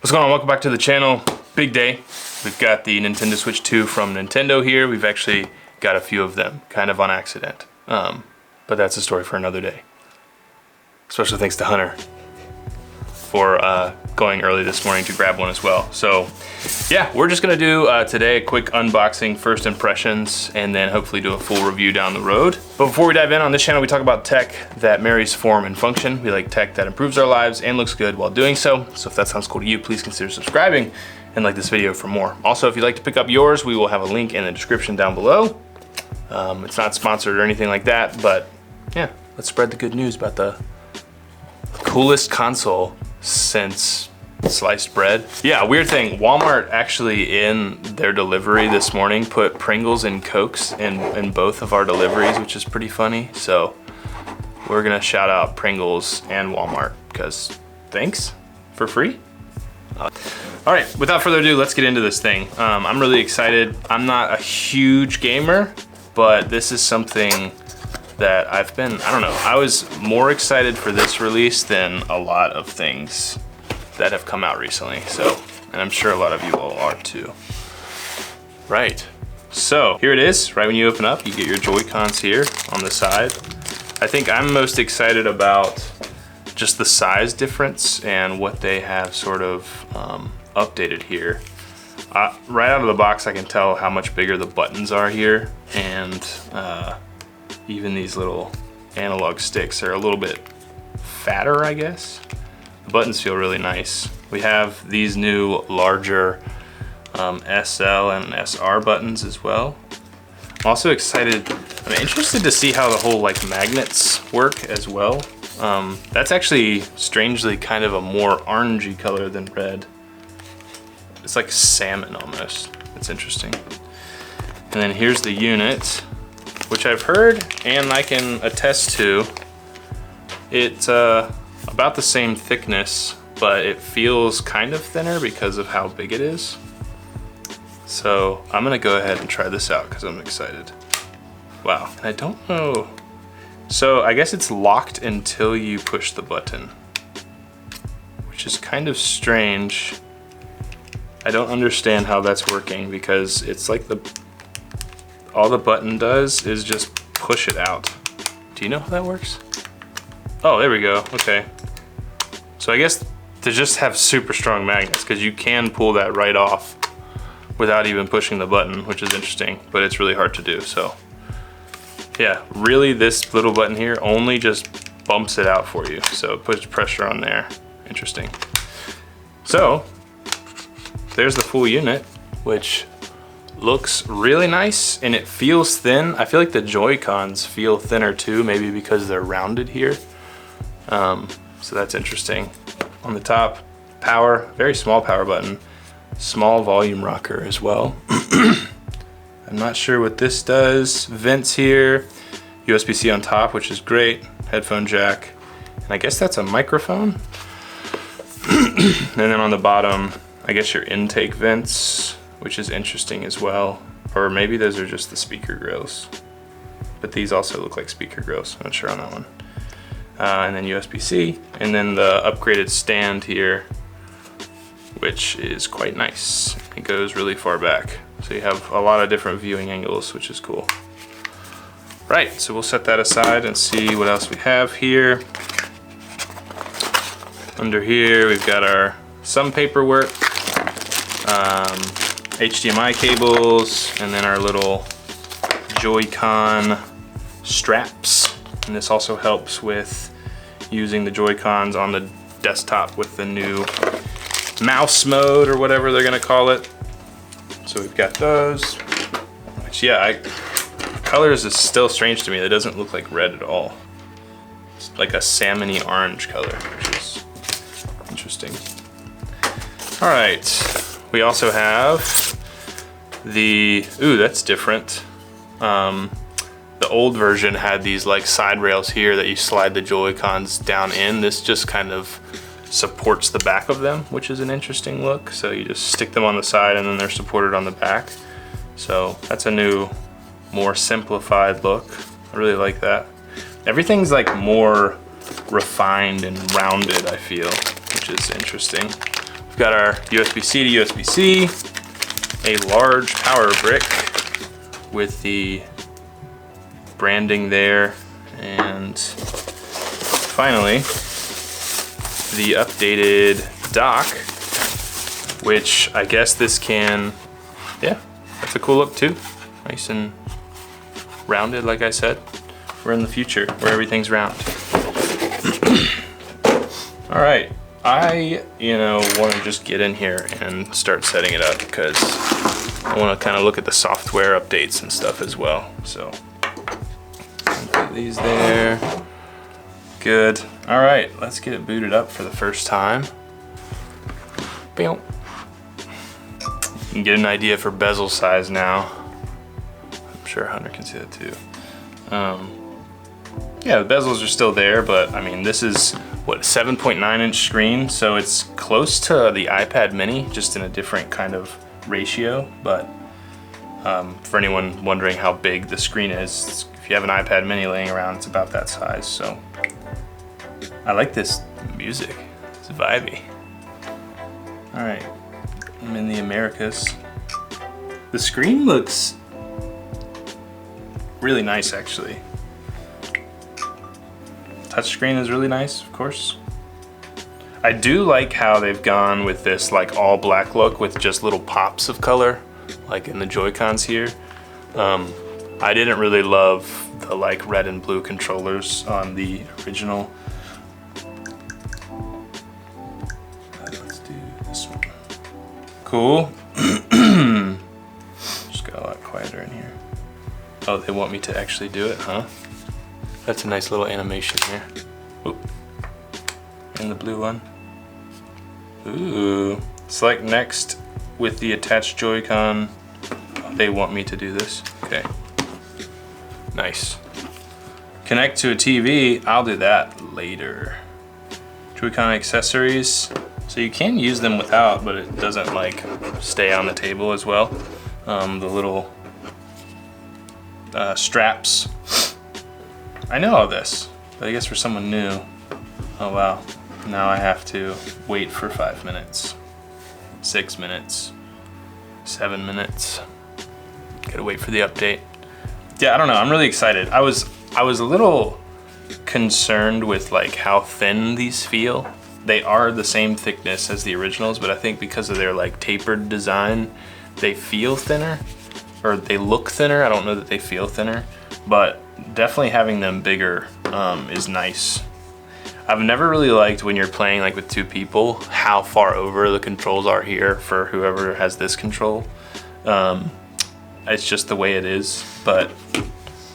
What's going on? Welcome back to the channel. Big day. We've got the Nintendo Switch 2 from Nintendo here. We've actually got a few of them, kind of on accident. But that's a story for another day. Special thanks to Hunter for going early this morning to grab one as well. So yeah, we're just gonna do today a quick unboxing, first impressions, and then hopefully do a full review down the road. But before we dive in, on this channel we talk about tech that marries form and function. We like tech that improves our lives and looks good while doing so. So if that sounds cool to you, please consider subscribing and like this video for more. Also, if you'd like to pick up yours, we will have a link in the description down below. It's not sponsored or anything like that, but yeah, let's spread the good news about the coolest console since sliced bread. Yeah, weird thing, Walmart actually in their delivery this morning put Pringles and Cokes in both of our deliveries, which is pretty funny. So we're gonna shout out Pringles and Walmart because thanks for free. All right, without further ado, let's get into this thing. I'm really excited. I'm not a huge gamer, but this is something that I've been, I don't know, I was more excited for this release than a lot of things that have come out recently. So, and I'm sure a lot of you all are too. Right, so here it is. Right when you open up, you get your Joy-Cons here on the side. I think I'm most excited about just the size difference and what they have sort of updated here. Right out of the box, I can tell how much bigger the buttons are here, and even these little analog sticks are a little bit fatter, I guess. The buttons feel really nice. We have these new larger SL and SR buttons as well. I'm also excited, I'm interested to see how the whole like magnets work as well. That's actually strangely kind of a more orangey color than red. It's like salmon almost. It's interesting. And then here's the unit, which I've heard and I can attest to. It's about the same thickness, but it feels kind of thinner because of how big it is. So I'm gonna go ahead and try this out because I'm excited. Wow, and I don't know. So I guess it's locked until you push the button, which is kind of strange. I don't understand how that's working because it's like all the button does is just push it out. Do you know how that works? Oh, there we go, okay. So I guess to just have super strong magnets, because you can pull that right off without even pushing the button, which is interesting, but it's really hard to do, so. Yeah, really this little button here only just bumps it out for you, so it puts pressure on there. Interesting. So, there's the full unit, which looks really nice and it feels thin. I feel like the Joy-Cons feel thinner too, maybe because they're rounded here. So that's interesting. On the top, power, very small power button, small volume rocker as well. I'm not sure what this does. Vents here, USB-C on top, which is great. Headphone jack, and I guess that's a microphone. And then on the bottom, I guess your intake vents, which is interesting as well. Or maybe those are just the speaker grills. But these also look like speaker grills, I'm not sure on that one. And then USB-C, and then the upgraded stand here, which is quite nice. It goes really far back. So you have a lot of different viewing angles, which is cool. Right, so we'll set that aside and see what else we have here. Under here, we've got some paperwork, HDMI cables, and then our little Joy-Con straps. And this also helps with using the Joy-Cons on the desktop with the new mouse mode or whatever they're gonna call it. So we've got those, which yeah, colors is still strange to me. That doesn't look like red at all. It's like a salmony orange color, which is interesting. All right, we also have ooh, that's different. The old version had these like side rails here that you slide the Joy-Cons down in. This just kind of supports the back of them, which is an interesting look. So you just stick them on the side and then they're supported on the back. So that's a new, more simplified look. I really like that. Everything's like more refined and rounded, I feel, which is interesting. got our USB-C to USB-C, a large power brick with the branding there, and finally the updated dock, which I guess this can, yeah, that's a cool look too. Nice and rounded, like I said. We're in the future where everything's round. All right, I, want to just get in here and start setting it up because I want to kind of look at the software updates and stuff as well. So put these there. Good. All right, let's get it booted up for the first time. You can get an idea for bezel size now. I'm sure Hunter can see that too. Yeah, the bezels are still there, but I mean, this is what, 7.9 inch screen, so it's close to the iPad mini, just in a different kind of ratio. But for anyone wondering how big the screen is, if you have an iPad mini laying around, it's about that size. So I like this music, it's vibey. All right, I'm in the Americas. The screen looks really nice, actually. Touchscreen is really nice, of course. I do like how they've gone with this like all black look with just little pops of color, like in the Joy-Cons here. I didn't really love the like red and blue controllers on the original. Let's do this one. Cool. Just got a lot quieter in here. Oh, they want me to actually do it, huh? That's a nice little animation here. Oop. And the blue one. Ooh. Select next with the attached Joy-Con. Oh, they want me to do this. Okay. Nice. Connect to a TV. I'll do that later. Joy-Con accessories. So you can use them without, but it doesn't like stay on the table as well. The little straps. I know all this, but I guess for someone new, oh wow, now I have to wait for 5 minutes, 6 minutes, 7 minutes. Gotta wait for the update. Yeah, I don't know, I'm really excited. I was a little concerned with like how thin these feel. They are the same thickness as the originals, but I think because of their like tapered design, they feel thinner, or they look thinner. I don't know that they feel thinner, but definitely having them bigger is nice. I've never really liked when you're playing like with two people, how far over the controls are here for whoever has this control. It's just the way it is, but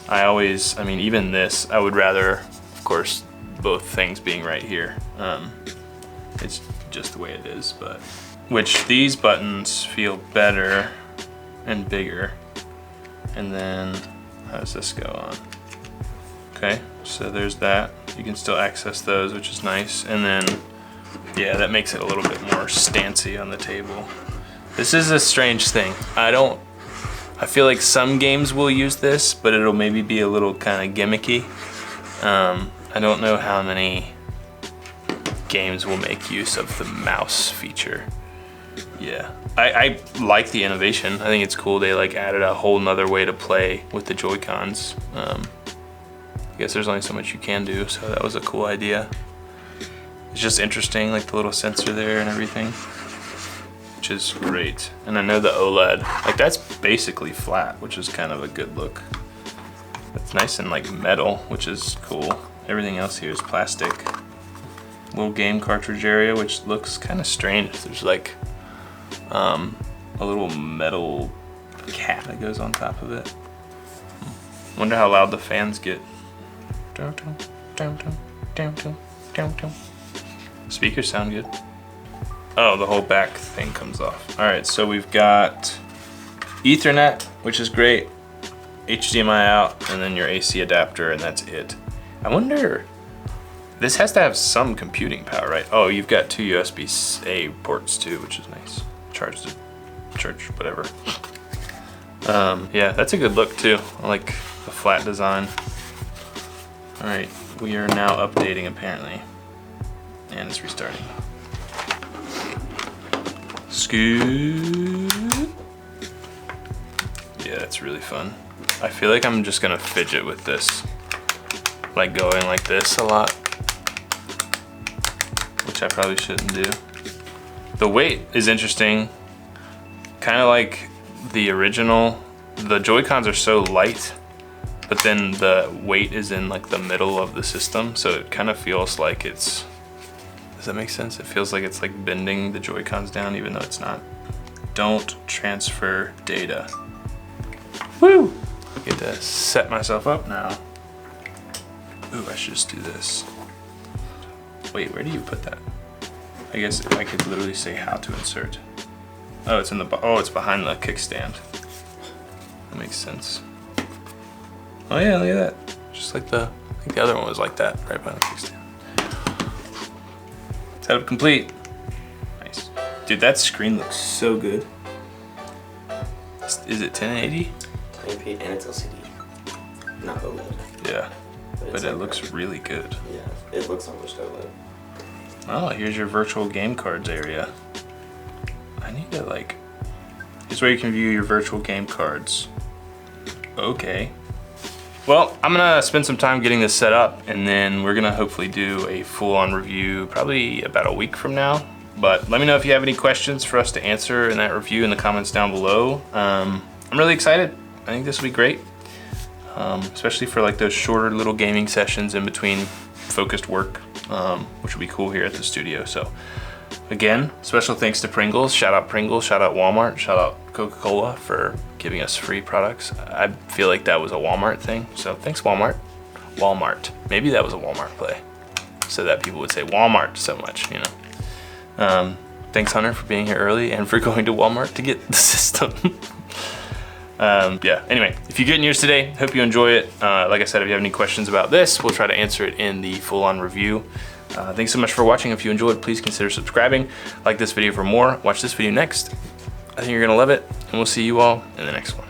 I mean, even this, I would rather, of course, both things being right here. It's just the way it is, but which these buttons feel better and bigger. And then how does this go on? Okay, so there's that. You can still access those, which is nice. And then, yeah, that makes it a little bit more stancy on the table. This is a strange thing. I feel like some games will use this, but it'll maybe be a little kind of gimmicky. I don't know how many games will make use of the mouse feature. Yeah, I like the innovation. I think it's cool they like added a whole nother way to play with the Joy-Cons. I guess there's only so much you can do, so that was a cool idea. It's just interesting, like the little sensor there and everything, which is great. And I know the OLED, like that's basically flat, which is kind of a good look. It's nice and like metal, which is cool. Everything else here is plastic. Little game cartridge area, which looks kind of strange. There's like a little metal cap that goes on top of it. Wonder how loud the fans get. Speakers sound good. Oh, the whole back thing comes off. All right, so we've got Ethernet, which is great, HDMI out, and then your AC adapter, and that's it. I wonder, this has to have some computing power, right? Oh, you've got two USB-A ports too, which is nice. Charge whatever. Yeah, that's a good look too. I like the flat design. All right, we are now updating apparently, and it's restarting. Scoot. Yeah, that's really fun. I feel like I'm just gonna fidget with this, like going like this a lot, which I probably shouldn't do. The weight is interesting, kind of like the original. The Joy-Cons are so light, but then the weight is in like the middle of the system, so it kind of feels like it's, does that make sense? It feels like it's like bending the Joy-Cons down even though it's not. Don't transfer data. Woo! I get to set myself up now. Ooh, I should just do this. Wait, where do you put that? I guess I could literally say how to insert. Oh, it's in the, oh, it's behind the kickstand. That makes sense. Oh yeah, look at that. Just like the, I think the other one was like that, right behind the kickstand. Setup complete. Nice. Dude, that screen looks so good. Is it 1080? 1080p and it's LCD. Not OLED. Yeah, but it looks really good. Yeah, it looks almost OLED. Oh, here's your virtual game cards area. I need to like, here's where you can view your virtual game cards. Okay. Well, I'm gonna spend some time getting this set up and then we're gonna hopefully do a full-on review probably about a week from now. But let me know if you have any questions for us to answer in that review in the comments down below. I'm really excited. I think this will be great. Especially for like those shorter little gaming sessions in between focused work, which will be cool here at the studio. So again, special thanks to Pringles. Shout out Pringles, shout out Walmart, shout out Coca-Cola for giving us free products. I feel like that was a Walmart thing. So thanks Walmart. Walmart, maybe that was a Walmart play. So that people would say Walmart so much, you know. Thanks Hunter for being here early and for going to Walmart to get the system. Yeah, anyway, if you get news today, hope you enjoy it. Like I said, if you have any questions about this, we'll try to answer it in the full-on review. Thanks so much for watching. If you enjoyed, please consider subscribing. Like this video for more. Watch this video next. I think you're gonna love it, and we'll see you all in the next one.